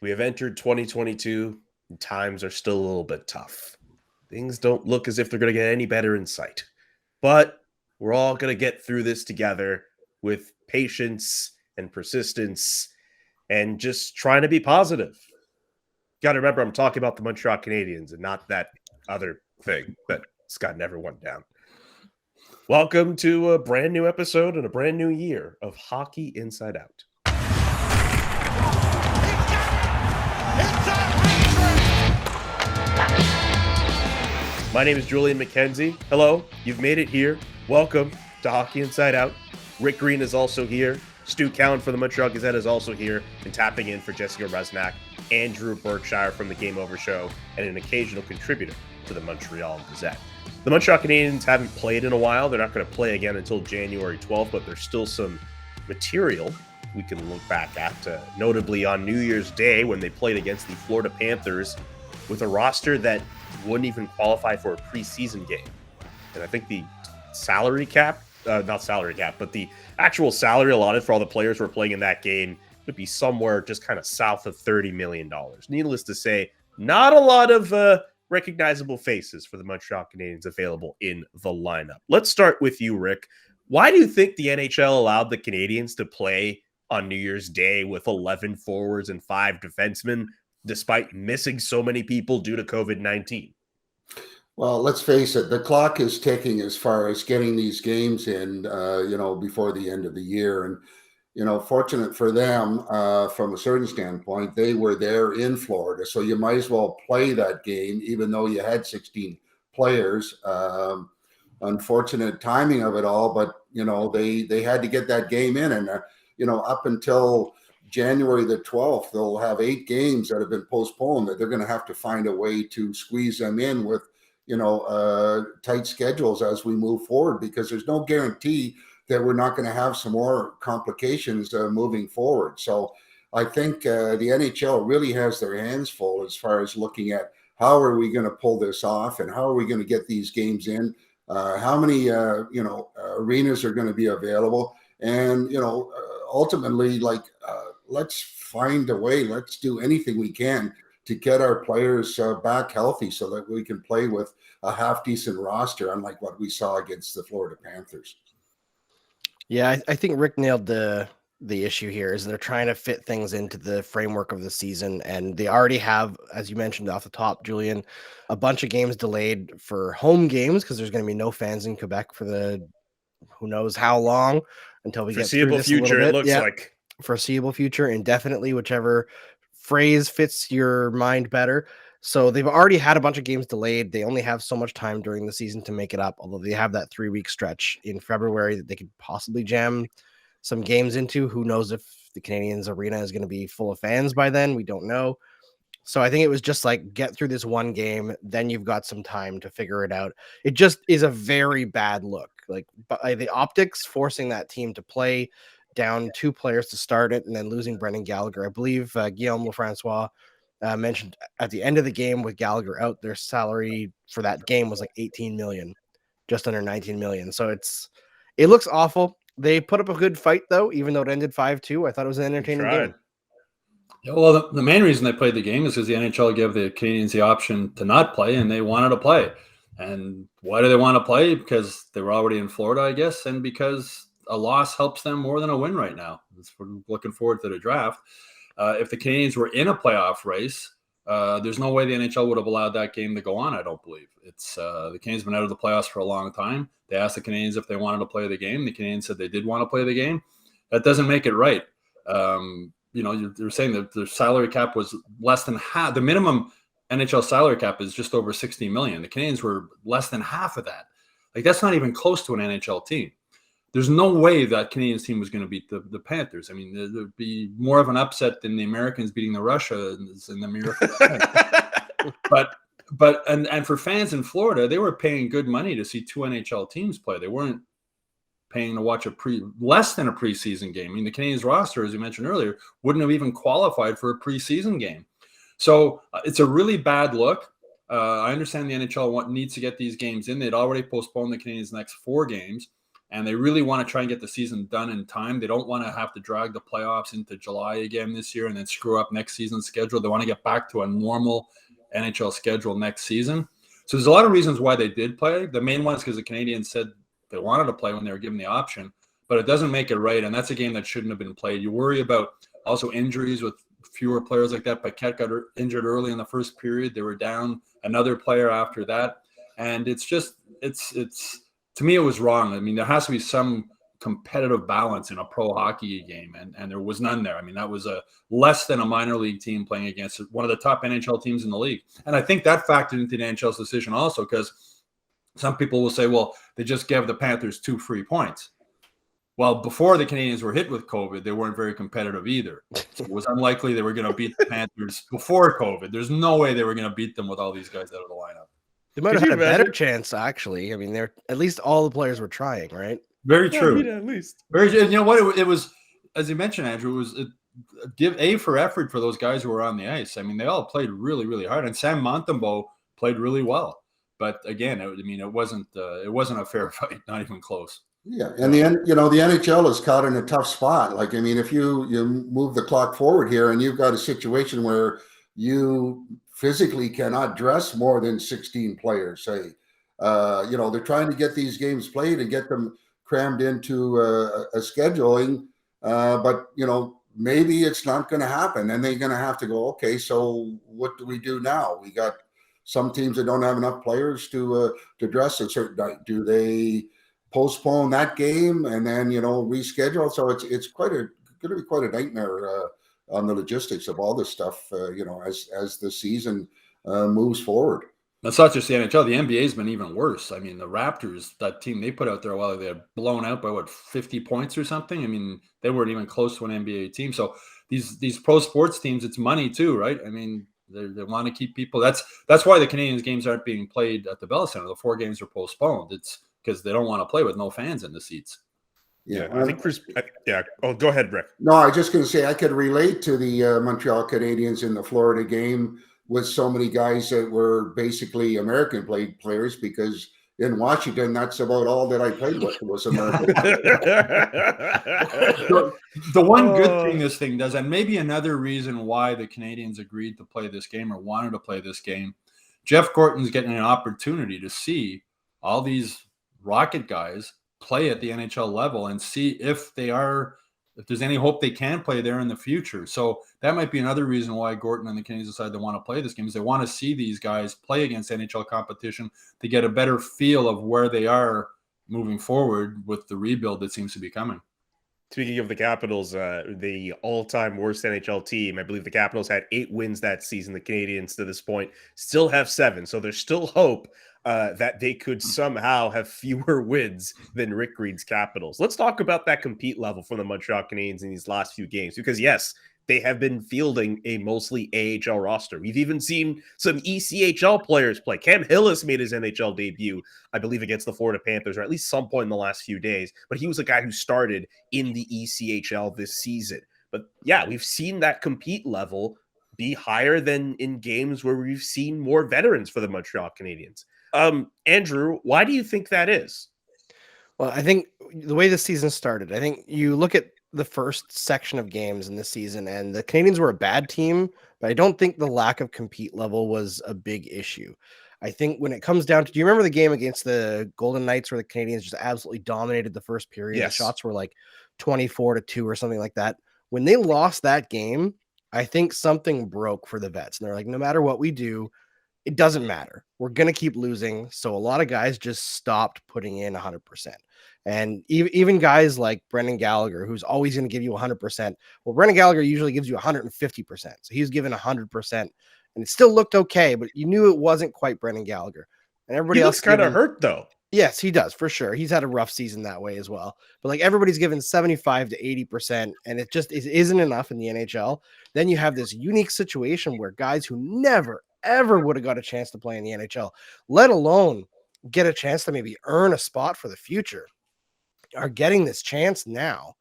We have entered 2022, and times are still a little bit tough. Things don't look as if they're going to get any better in sight. But we're all going to get through this together with patience and persistence and just trying to be positive. Got to remember, I'm talking about the Montreal Canadiens and not that other thing that's gotten everyone down. Welcome to a brand new episode and a brand new year of Hockey Inside Out. My name is Julian McKenzie. Hello, you've made it here. Welcome to Hockey Inside Out. Rick Green is also here. Stu Cowan for the Montreal Gazette is also here, and tapping in for Jessica Resnack, Andrew Berkshire from the Game Over Show, and an occasional contributor to the Montreal Gazette. The Montreal Canadiens haven't played in a while. They're not going to play again until January 12th, but there's still some material we can look back at, notably on New Year's Day when they played against the Florida Panthers with a roster that wouldn't even qualify for a preseason game. And I think the salary cap, not salary cap, but the actual salary allotted for all the players who are playing in that game would be somewhere just kind of south of $30 million. Needless to say, not a lot of recognizable faces for the Montreal Canadiens available in the lineup. Let's start with you, Rick. Why do you think the NHL allowed the Canadiens to play on New Year's Day with 11 forwards and 5 defensemen, despite missing so many people due to COVID-19? Well, let's face it, the clock is ticking as far as getting these games in, before the end of the year. And, fortunate for them, from a certain standpoint, they were there in Florida. So you might as well play that game, even though you had 16 players. Unfortunate timing of it all, but, they had to get that game in. And, up until January the 12th, they'll have 8 games that have been postponed that they're going to have to find a way to squeeze them in with, tight schedules as we move forward, because there's no guarantee that we're not going to have some more complications moving forward. So I think the NHL really has their hands full as far as looking at how are we going to pull this off and how are we going to get these games in, how many, arenas are going to be available. And, ultimately, let's find a way, let's do anything we can to get our players back healthy so that we can play with a half-decent roster, unlike what we saw against the Florida Panthers. Yeah, I think Rick nailed the issue here is they're trying to fit things into the framework of the season, and they already have, as you mentioned off the top, Julian, a bunch of games delayed for home games because there's going to be no fans in Quebec for the who knows how long until we get through this future, a little bit. It looks like. Foreseeable future, indefinitely, whichever phrase fits your mind better. So they've already had a bunch of games delayed. They only have so much time during the season to make it up, although they have that 3-week stretch in February that they could possibly jam some games into. Who knows if the Canadiens arena is going to be full of fans by then? We don't know. So I think it was just like, get through this one game, then you've got some time to figure it out. It just is a very bad look. Like the optics, forcing that team to play down 2 players to start it and then losing Brendan Gallagher. I believe Guillaume Lefrançois mentioned at the end of the game with Gallagher out, their salary for that game was like 18 million, just under 19 million. So it looks awful. They put up a good fight though, even though it ended 5-2. I thought it was an entertaining game. Yeah, well, the main reason they played the game is because the NHL gave the Canadiens the option to not play, and they wanted to play. And why do they want to play? Because they were already in Florida, I guess, and because a loss helps them more than a win right now. We're looking forward to the draft. If the Canadiens were in a playoff race, there's no way the NHL would have allowed that game to go on, I don't believe. It's the Canadiens been out of the playoffs for a long time. They asked the Canadiens if they wanted to play the game. The Canadiens said they did want to play the game. That doesn't make it right. You're saying that the salary cap was less than half. The minimum NHL salary cap is just over 60 million. The Canadiens were less than half of that. Like, that's not even close to an NHL team. There's no way that Canadiens team was going to beat the Panthers. I mean, there'd be more of an upset than the Americans beating the Russians in the miracle. But for fans in Florida, they were paying good money to see 2 NHL teams play. They weren't paying to watch less than a preseason game. I mean, the Canadiens roster, as you mentioned earlier, wouldn't have even qualified for a preseason game. So it's a really bad look. I understand the NHL needs to get these games in. They'd already postponed the Canadiens' next 4 games. and they really want to try and get the season done in time. They don't want to have to drag the playoffs into July again this year and then screw up next season's schedule. They want to get back to a normal NHL schedule next season. So there's a lot of reasons why they did play. The main one is because the Canadiens said they wanted to play when they were given the option, but it doesn't make it right. And that's a game that shouldn't have been played. You worry about also injuries with fewer players like that. Paquette got injured early in the first period. They were down another player after that. And it's just, it's to me, it was wrong. I mean, there has to be some competitive balance in a pro hockey game, and there was none there. I mean, that was a less than a minor league team playing against one of the top NHL teams in the league. And I think that factored into the NHL's decision also, because some people will say, well, they just gave the Panthers 2 free points. Well, before the Canadiens were hit with COVID, they weren't very competitive either. So it was unlikely they were going to beat the Panthers before COVID. There's no way they were going to beat them with all these guys out of the lineup. They might have had a better chance, actually. I mean, they're at least all the players were trying, right? Very true. Yeah, at least. Very. You know what? It was, as you mentioned, Andrew. It was give A for effort for those guys who were on the ice. I mean, they all played really, really hard, and Sam Montembeault played really well. But again, it wasn't a fair fight, not even close. Yeah, and the NHL is caught in a tough spot. Like, I mean, if you move the clock forward here, and you've got a situation where you physically cannot dress more than 16 players, say, they're trying to get these games played and get them crammed into a scheduling, but maybe it's not going to happen, and they're going to have to go, okay, so what do we do now? We got some teams that don't have enough players to dress a certain night. Do they postpone that game and then reschedule? So it's going to be quite a nightmare on the logistics of all this stuff, as the season moves forward. That's not just the NHL. The NBA's been even worse. I mean, the Raptors, that team they put out there a while ago, they had blown out by 50 points or something. I mean, they weren't even close to an NBA team. So these pro sports teams, it's money too, right? I mean, they want to keep people. That's why the Canadiens games aren't being played at the Bell Center. The 4 games are postponed. It's because they don't want to play with no fans in the seats. Yeah, I think Oh, go ahead, Rick. No, I was just going to say I could relate to the Montreal Canadiens in the Florida game with so many guys that were basically American players, because in Washington, that's about all that I played with was American. The one good thing this thing does, and maybe another reason why the Canadiens agreed to play this game or wanted to play this game, Jeff Gorton's getting an opportunity to see all these Rocket guys play at the NHL level and see if there's any hope they can play there in the future. So that might be another reason why Gorton and the Canadiens decided they want to play this game, is they want to see these guys play against NHL competition to get a better feel of where they are moving forward with the rebuild that seems to be coming. Speaking of the Capitals, the all-time worst NHL team, I believe the Capitals had 8 wins that season. The Canadiens, to this point, still have 7. So there's still hope that they could somehow have fewer wins than Rick Green's Capitals. Let's talk about that compete level for the Montreal Canadiens in these last few games, because yes, they have been fielding a mostly AHL roster. We've even seen some ECHL players play. Cam Hillis made his NHL debut, I believe, against the Florida Panthers, or at least some point in the last few days, but he was a guy who started in the ECHL this season. But yeah, we've seen that compete level be higher than in games where we've seen more veterans for the Montreal Canadiens. Andrew, why do you think that is? Well, I think the way the season started, I think you look at the first section of games in this season, and the Canadiens were a bad team, but I don't think the lack of compete level was a big issue. I think when it comes down to, do you remember the game against the Golden Knights where the Canadiens just absolutely dominated the first period? Yes. The shots were like 24-2 or something like that. When they lost that game, I think something broke for the vets. And they're like, no matter what we do, it doesn't matter. We're going to keep losing. So a lot of guys just stopped putting in 100%. And even guys like Brendan Gallagher, who's always going to give you 100%. Well, Brendan Gallagher usually gives you 150%. So he's given 100%, and it still looked okay, but you knew it wasn't quite Brendan Gallagher. And everybody else kind of hurt, though. Yes, he does, for sure. He's had a rough season that way as well. But like everybody's given 75 to 80%, and it isn't enough in the NHL. Then you have this unique situation where guys who never, ever would have got a chance to play in the NHL, let alone get a chance to maybe earn a spot for the future, are getting this chance now.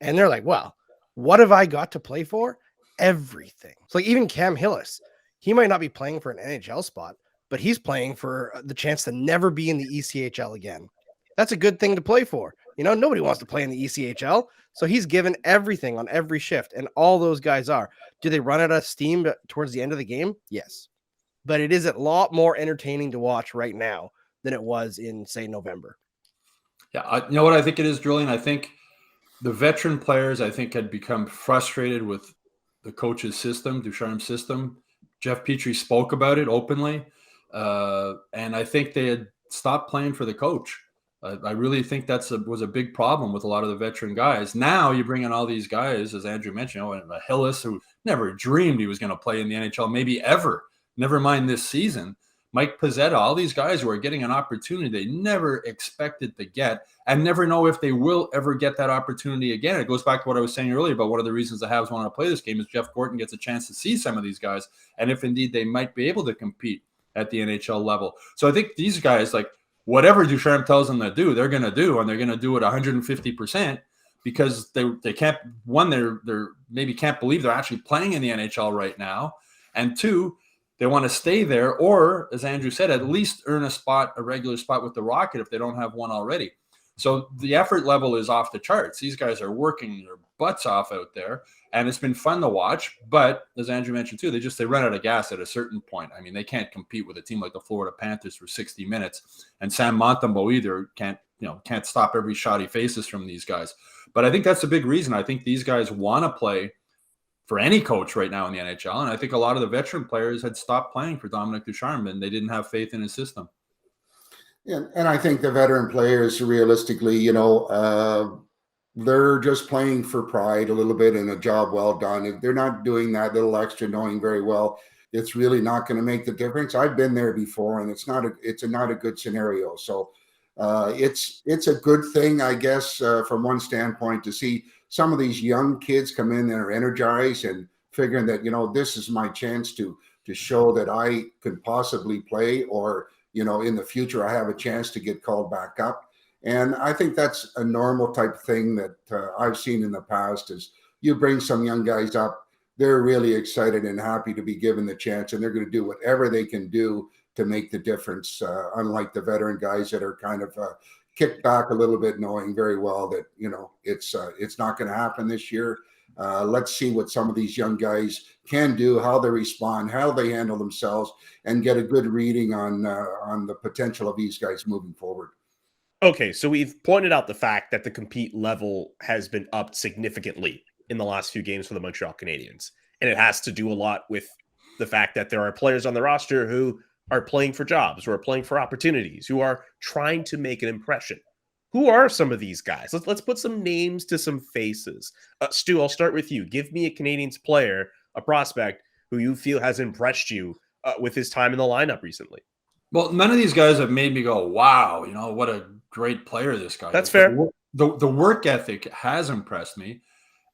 And they're like, well, what have I got to play for? Everything. So like even Cam Hillis, he might not be playing for an NHL spot, but he's playing for the chance to never be in the ECHL again. That's a good thing to play for. Nobody wants to play in the ECHL. So he's given everything on every shift, and all those guys are. Do they run out of steam towards the end of the game? Yes. But it is a lot more entertaining to watch right now than it was in, say, November. Yeah, you know what I think it is, Julian? I think the veteran players, had become frustrated with the coach's system, Ducharme's system. Jeff Petrie spoke about it openly, and I think they had stopped playing for the coach. I really think was a big problem with a lot of the veteran guys. Now you bring in all these guys, as Andrew mentioned, Hillis, who never dreamed he was going to play in the NHL, maybe ever, never mind this season. Mike Pizzetta, all these guys who are getting an opportunity they never expected to get and never know if they will ever get that opportunity again. It goes back to what I was saying earlier about one of the reasons the Habs want to play this game is Jeff Gorton gets a chance to see some of these guys and if indeed they might be able to compete at the NHL level. So I think these guys, like whatever Ducharme tells them to do, they're going to do, and they're going to do it 150% because they can't, one, they're maybe can't believe they're actually playing in the NHL right now, and two, they want to stay there, or as Andrew said, at least earn a regular spot with the Rocket if they don't have one already. So the effort level is off the charts. These guys are working their butts off out there, and it's been fun to watch. But as Andrew mentioned too, they run out of gas at a certain point. I mean, they can't compete with a team like the Florida Panthers for 60 minutes, and Sam Montembeault either can't stop every shot he faces from these guys. But I think that's a big reason. I think these guys want to play for any coach right now in the NHL. And I think a lot of the veteran players had stopped playing for Dominic Ducharme and they didn't have faith in his system. And I think the veteran players, realistically, they're just playing for pride a little bit and a job well done. If they're not doing that little extra, knowing very well it's really not going to make the difference. I've been there before, and it's not a good scenario. So it's a good thing, I guess, from one standpoint, to see some of these young kids come in and are energized and figuring that, this is my chance to show that I could possibly play, or, in the future, I have a chance to get called back up. And I think that's a normal type thing that I've seen in the past is you bring some young guys up, they're really excited and happy to be given the chance, and they're going to do whatever they can do to make the difference, unlike the veteran guys that are kind of kicked back a little bit, knowing very well that, it's not going to happen this year. Let's see what some of these young guys can do, how they respond, how they handle themselves, and get a good reading on the potential of these guys moving forward. Okay, so we've pointed out the fact that the compete level has been upped significantly in the last few games for the Montreal Canadiens. And it has to do a lot with the fact that there are players on the roster who are playing for jobs, who are playing for opportunities, who are trying to make an impression. Who are some of these guys? Let's put some names to some faces. Stu, I'll start with you. Give me a Canadiens player, a prospect, who you feel has impressed you with his time in the lineup recently. Well, none of these guys have made me go, wow, what a great player this guy is. That's fair. The work ethic has impressed me.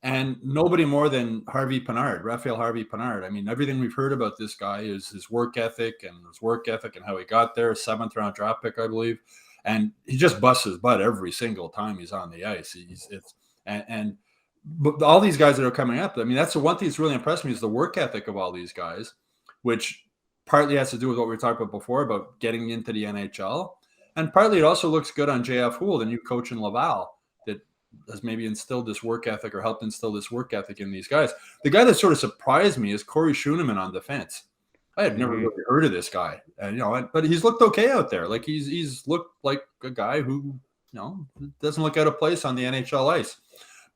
And nobody more than Raphael Harvey Pinard. I mean, everything we've heard about this guy is his work ethic and how he got there, 7th round draft pick, I believe. And he just busts his butt every single time he's on the ice. But all these guys that are coming up, I mean, that's the one thing that's really impressed me is the work ethic of all these guys, which partly has to do with what we were talking about before about getting into the NHL. And partly it also looks good on JF Houle, the new coach in Laval, that has maybe instilled this work ethic or helped instill this work ethic in these guys. The guy that sort of surprised me is Corey Schooneman on defense. I had never really heard of this guy, but he's looked okay out there. Like he's looked like a guy who, doesn't look out of place on the NHL ice.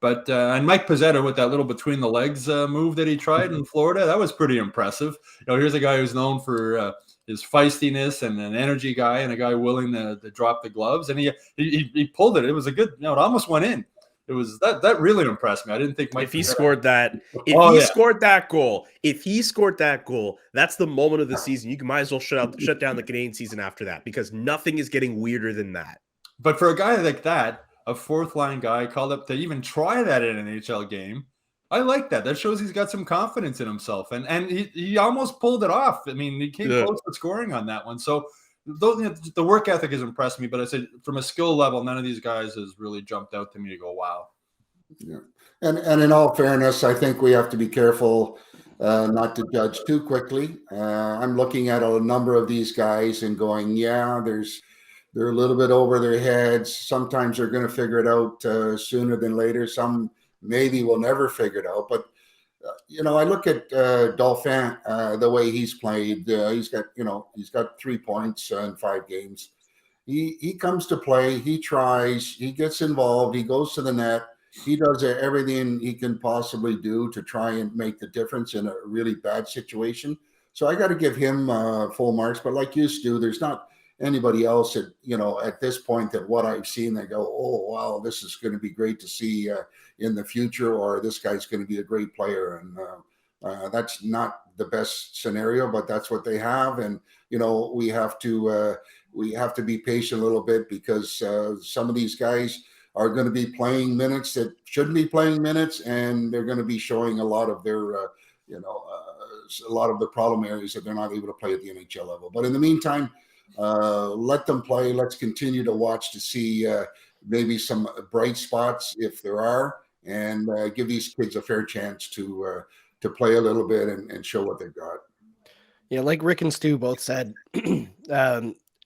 But and Mike Pizzetta with that little between the legs move that he tried in Florida, that was pretty impressive. Here's a guy who's known for his feistiness and an energy guy and a guy willing to drop the gloves, and he pulled it. It was a good, it almost went in. It was that really impressed me. I didn't think Mike. If he scored that goal, that's the moment of the season. You might as well shut down the Canadian season after that, because nothing is getting weirder than that. But for a guy like that, a fourth line guy called up to even try that in an NHL game, I like that. That shows he's got some confidence in himself, and he almost pulled it off. I mean, he came close to scoring on that one. So the work ethic has impressed me, but I said from a skill level, none of these guys has really jumped out to me to go, wow. Yeah, and in all fairness, I think we have to be careful not to judge too quickly. I'm looking at a number of these guys and going, yeah, there's they're a little bit over their heads. Sometimes they're going to figure it out sooner than later. Some maybe will never figure it out. But I look at Dauphin, the way he's played. He's got 3 points in 5 games. He comes to play. He tries. He gets involved. He goes to the net. He does everything he can possibly do to try and make the difference in a really bad situation. So I got to give him full marks. But like you, Stu, there's not anybody else at this point that what I've seen, they go, oh, wow, this is going to be great to see in the future, or this guy's going to be a great player. And that's not the best scenario, but that's what they have. And, we have to be patient a little bit, because some of these guys are going to be playing minutes that shouldn't be playing minutes, and they're going to be showing a lot of their, a lot of the problem areas that they're not able to play at the NHL level. But in the meantime, let them play. Let's continue to watch to see maybe some bright spots, if there are, and give these kids a fair chance to play a little bit and show what they've got. Yeah, like Rick and Stu both said,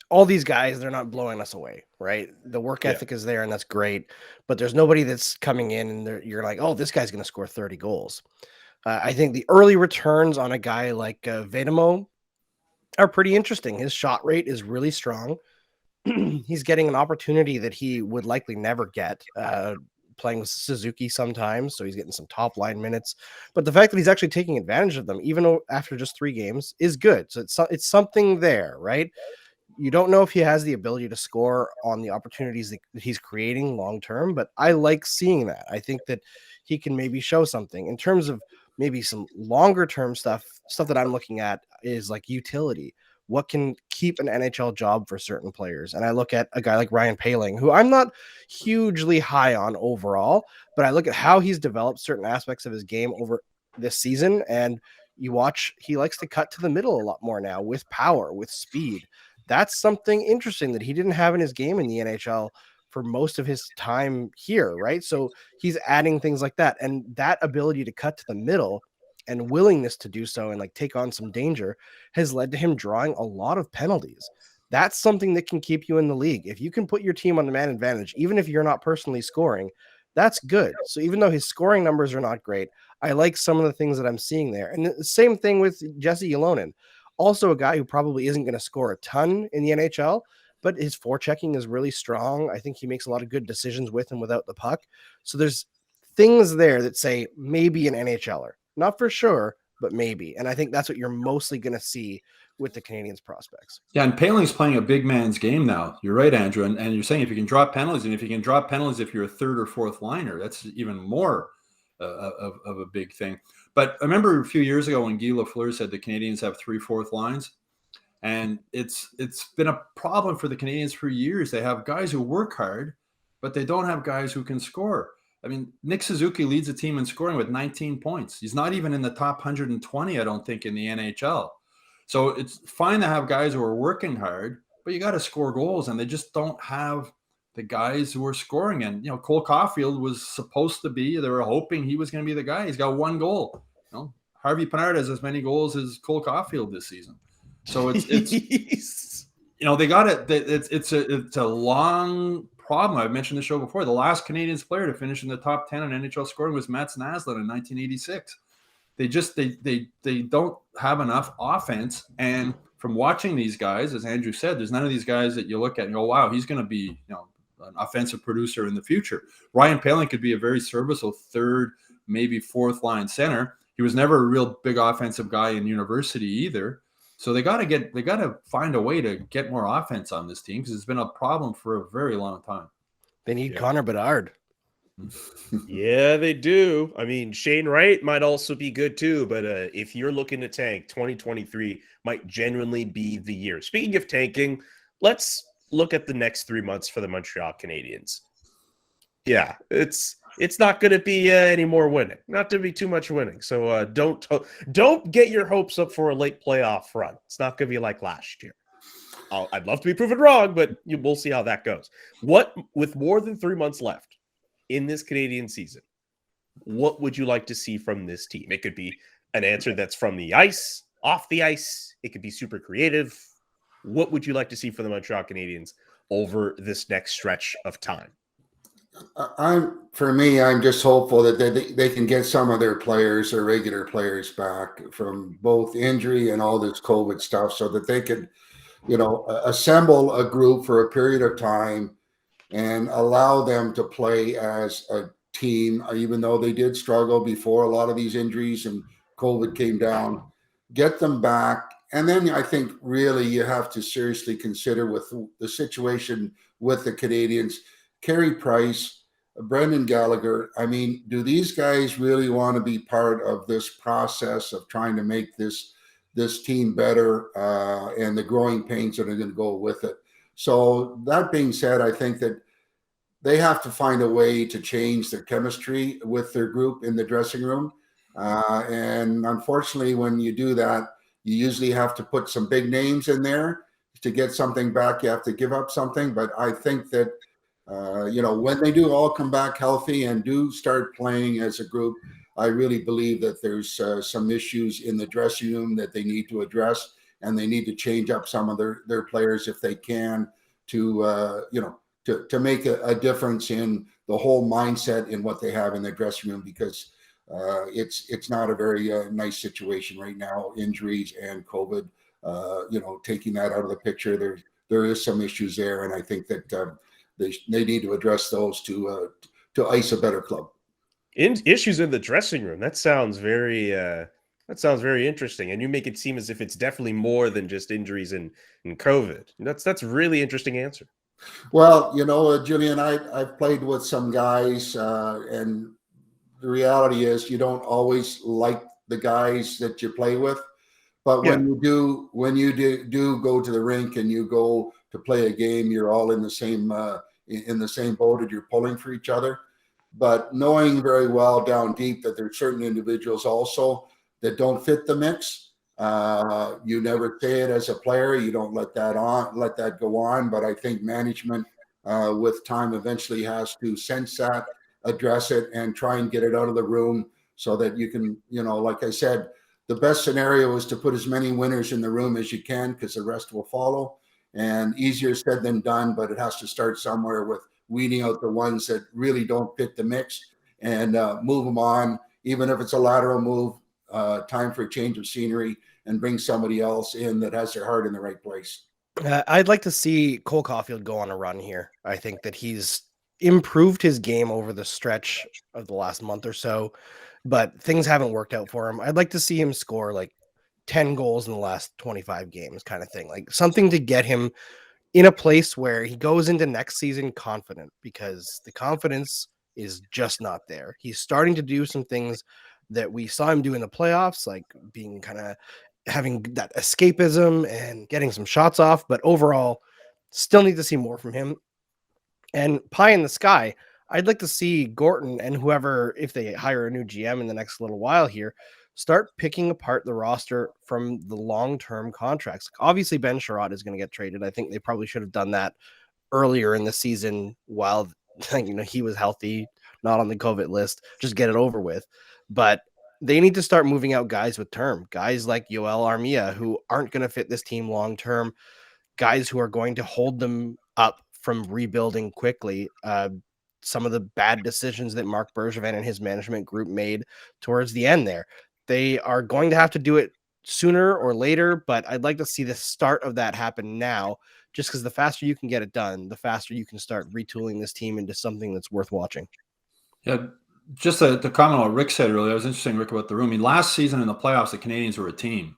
all these guys, they're not blowing us away, right? The work ethic is there, and that's great. But there's nobody that's coming in and you're like, oh, this guy's going to score 30 goals. I think the early returns on a guy like Vedamo are pretty interesting. His shot rate is really strong. He's getting an opportunity that he would likely never get playing with Suzuki sometimes. So he's getting some top line minutes. But the fact that he's actually taking advantage of them, even after just 3 games, is good. So it's something there, right? You don't know if he has the ability to score on the opportunities that he's creating long term, but I like seeing that. I think that he can maybe show something in terms of maybe some longer term stuff that I'm looking at is like utility. What can keep an NHL job for certain players? And I look at a guy like Ryan Poehling, who I'm not hugely high on overall, but I look at how he's developed certain aspects of his game over this season. And you watch, he likes to cut to the middle a lot more now with power, with speed. That's something interesting that he didn't have in his game in the NHL for most of his time here, right? So he's adding things like that. And that ability to cut to the middle and willingness to do so and like take on some danger has led to him drawing a lot of penalties. That's something that can keep you in the league. If you can put your team on the man advantage, even if you're not personally scoring, that's good. So even though his scoring numbers are not great, I like some of the things that I'm seeing there. And the same thing with Jesse Ylonen, also a guy who probably isn't going to score a ton in the NHL, but his forechecking is really strong. I think he makes a lot of good decisions with and without the puck. So there's things there that say maybe an NHLer. Not for sure, but maybe. And I think that's what you're mostly going to see with the Canadiens prospects. Yeah, and Poehling's playing a big man's game now. You're right, Andrew. And you're saying if you can drop penalties, and if you can drop penalties if you're a third or fourth liner, that's even more of a big thing. But I remember a few years ago when Guy Lafleur said the Canadiens have 3 fourth lines. And it's been a problem for the Canadiens for years. They have guys who work hard, but they don't have guys who can score. I mean, Nick Suzuki leads the team in scoring with 19 points. He's not even in the top 120, I don't think, in the NHL. So it's fine to have guys who are working hard, but you got to score goals, and they just don't have the guys who are scoring. And, Cole Caulfield was supposed to be, they were hoping he was going to be the guy. He's got 1 goal. Harvey Pinard has as many goals as Cole Caulfield this season. So it's they got it. It's a long problem. I've mentioned the show before. The last Canadiens player to finish in the top 10 in NHL scoring was Mats Naslund in 1986. They don't have enough offense. And from watching these guys, as Andrew said, there's none of these guys that you look at and go, wow, he's going to be an offensive producer in the future. Ryan Poehling could be a very serviceable third, maybe fourth line center. He was never a real big offensive guy in university either. So they got to find a way to get more offense on this team, because it's been a problem for a very long time. They need Connor Bedard. Yeah, they do. I mean, Shane Wright might also be good too, but if you're looking to tank, 2023 might genuinely be the year. Speaking of tanking, let's look at the next 3 months for the Montreal Canadiens. Yeah, it's not going to be any more winning. Not to be too much winning. So don't get your hopes up for a late playoff run. It's not going to be like last year. I'd love to be proven wrong, but we'll see how that goes. With more than 3 months left in this Canadian season, what would you like to see from this team? It could be an answer that's from the ice, off the ice. It could be super creative. What would you like to see from the Montreal Canadiens over this next stretch of time? I'm just hopeful that they can get some of their players, their regular players, back from both injury and all this COVID stuff, so that they could, assemble a group for a period of time and allow them to play as a team, even though they did struggle before a lot of these injuries and COVID came down. Get them back. And then I think really you have to seriously consider with the situation with the Canadiens, Carey Price, Brendan Gallagher. I mean, do these guys really want to be part of this process of trying to make this team better and the growing pains that are going to go with it? So that being said, I think that they have to find a way to change their chemistry with their group in the dressing room. And unfortunately, when you do that, you usually have to put some big names in there to get something back. You have to give up something. But I think that, when they do all come back healthy and do start playing as a group, I really believe that there's some issues in the dressing room that they need to address, and they need to change up some of their players if they can to make a difference in the whole mindset in what they have in their dressing room, because it's not a very nice situation right now. Injuries and COVID, taking that out of the picture, there is some issues there, and I think that they need to address those to ice a better club. Issues in the dressing room. That sounds very interesting, and you make it seem as if it's definitely more than just injuries and COVID. That's a really interesting answer. Well, Julian, I've played with some guys, and the reality is you don't always like the guys that you play with, but when you do go to the rink and you go to play a game, you're all in the same boat, and you're pulling for each other. But knowing very well down deep that there's certain individuals also that don't fit the mix. You never say it as a player. You don't let that go on. But I think management with time eventually has to sense that, address it, and try and get it out of the room so that you can, like I said, the best scenario is to put as many winners in the room as you can, because the rest will follow. And easier said than done, but it has to start somewhere with weeding out the ones that really don't fit the mix and move them on, even if it's a lateral move. Time for a change of scenery and bring somebody else in that has their heart in the right place. I'd like to see Cole Caulfield go on a run here. I think that he's improved his game over the stretch of the last month or so, but things haven't worked out for him. I'd like to see him score like 10 goals in the last 25 games kind of thing, like something to get him in a place where he goes into next season confident, because the confidence is just not there. He's starting to do some things that we saw him do in the playoffs, like being kind of having that escapism and getting some shots off, but overall still need to see more from him. And pie in the sky, I'd like to see Gorton and whoever, if they hire a new GM in the next little while here, start picking apart the roster from the long-term contracts. Obviously, Ben Sherratt is going to get traded. I think they probably should have done that earlier in the season while he was healthy, not on the COVID list. Just get it over with. But they need to start moving out guys with term, guys like Yoel Armia, who aren't going to fit this team long-term, guys who are going to hold them up from rebuilding quickly. Some of the bad decisions that Marc Bergevin and his management group made towards the end there. They are going to have to do it sooner or later, but I'd like to see the start of that happen now, just because the faster you can get it done, the faster you can start retooling this team into something that's worth watching. Yeah, just to comment on what Rick said earlier, it was interesting, Rick, about the room. I mean, last season in the playoffs, the Canadiens were a team.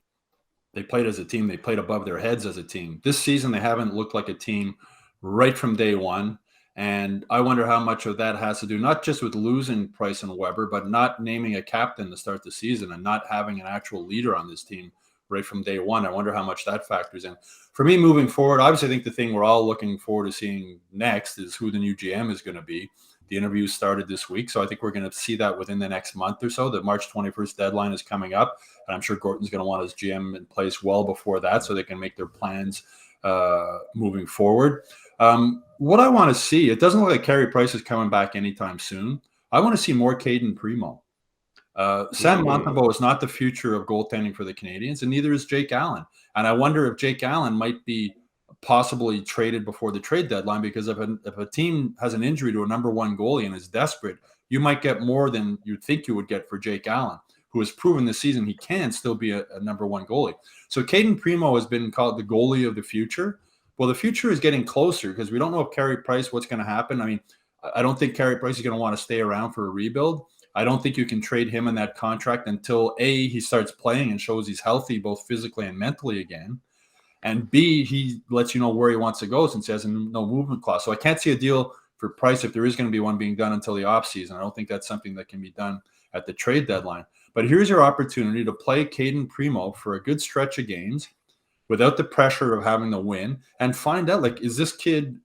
They played as a team. They played above their heads as a team. This season, they haven't looked like a team right from day one. And I wonder how much of that has to do not just with losing Price and Weber, but not naming a captain to start the season and not having an actual leader on this team right from day one. I wonder how much that factors in. For me, moving forward, obviously I think the thing we're all looking forward to seeing next is who the new GM is going to be. The interviews started this week, so I think we're going to see that within the next month or so. The March 21st deadline is coming up, and I'm sure Gorton's going to want his GM in place well before that so they can make their plans moving forward. What I want to see, it doesn't look like Carey Price is coming back anytime soon. I want to see more Caden Primo. Sam Montembeault is not the future of goaltending for the Canadiens, and neither is Jake Allen. And I wonder if Jake Allen might be possibly traded before the trade deadline, because if a team has an injury to a number one goalie and is desperate, you might get more than you'd think you would get for Jake Allen, who has proven this season he can still be a number one goalie. So Caden Primo has been called the goalie of the future. Well, the future is getting closer because we don't know if Carey Price, what's going to happen. I mean, I don't think Carey Price is going to want to stay around for a rebuild. I don't think you can trade him in that contract until A, he starts playing and shows he's healthy both physically and mentally again. And B, he lets you know where he wants to go since he has no movement clause. So I can't see a deal for Price if there is going to be one being done until the offseason. I don't think that's something that can be done at the trade deadline. But here's your opportunity to play Caden Primo for a good stretch of games without the pressure of having to win and find out, like, is this kid,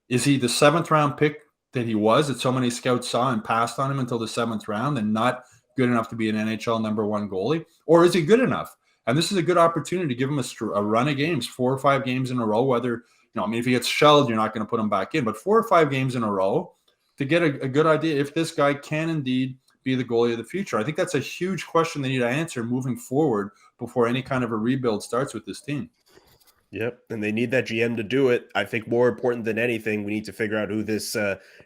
is he the 7th round pick that he was, that so many scouts saw and passed on him until the 7th round and not good enough to be an NHL number one goalie? Or is he good enough? And this is a good opportunity to give him a run of games, 4 or 5 games in a row, whether, I mean, if he gets shelled, you're not going to put him back in, but 4 or 5 games in a row to get a good idea if this guy can indeed be the goalie of the future. I think that's a huge question they need to answer moving forward before any kind of a rebuild starts with this team. Yep, and they need that GM to do it. I think more important than anything, we need to figure out who this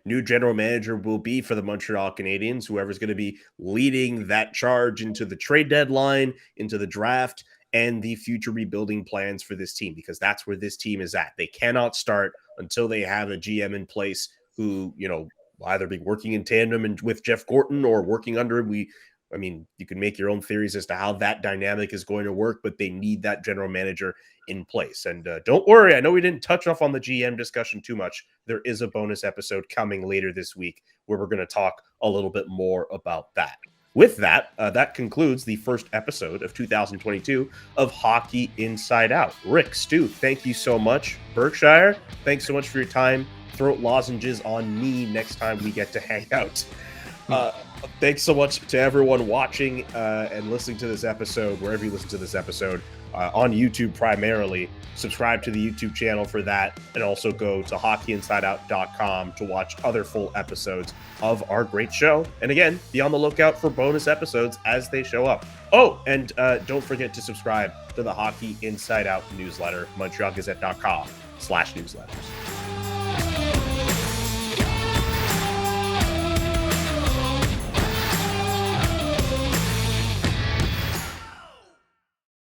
new general manager will be for the Montreal Canadiens, whoever's going to be leading that charge into the trade deadline, into the draft, and the future rebuilding plans for this team, because that's where this team is at. They cannot start until they have a GM in place who, will either be working in tandem with Jeff Gorton or working under him. I mean, you can make your own theories as to how that dynamic is going to work, but they need that general manager in place. And don't worry, I know we didn't touch off on the GM discussion too much. There is a bonus episode coming later this week where we're going to talk a little bit more about that. With that, that concludes the first episode of 2022 of Hockey Inside Out. Rick, Stu, thank you so much. Berkshire, thanks so much for your time. Throat lozenges on me next time we get to hang out. Thanks so much to everyone watching and listening to this episode, wherever you listen to this episode, on YouTube primarily. Subscribe to the YouTube channel for that, and also go to hockeyinsideout.com to watch other full episodes of our great show. And again, be on the lookout for bonus episodes as they show up. Oh, and don't forget to subscribe to the Hockey Inside Out newsletter, montrealgazette.com/newsletters.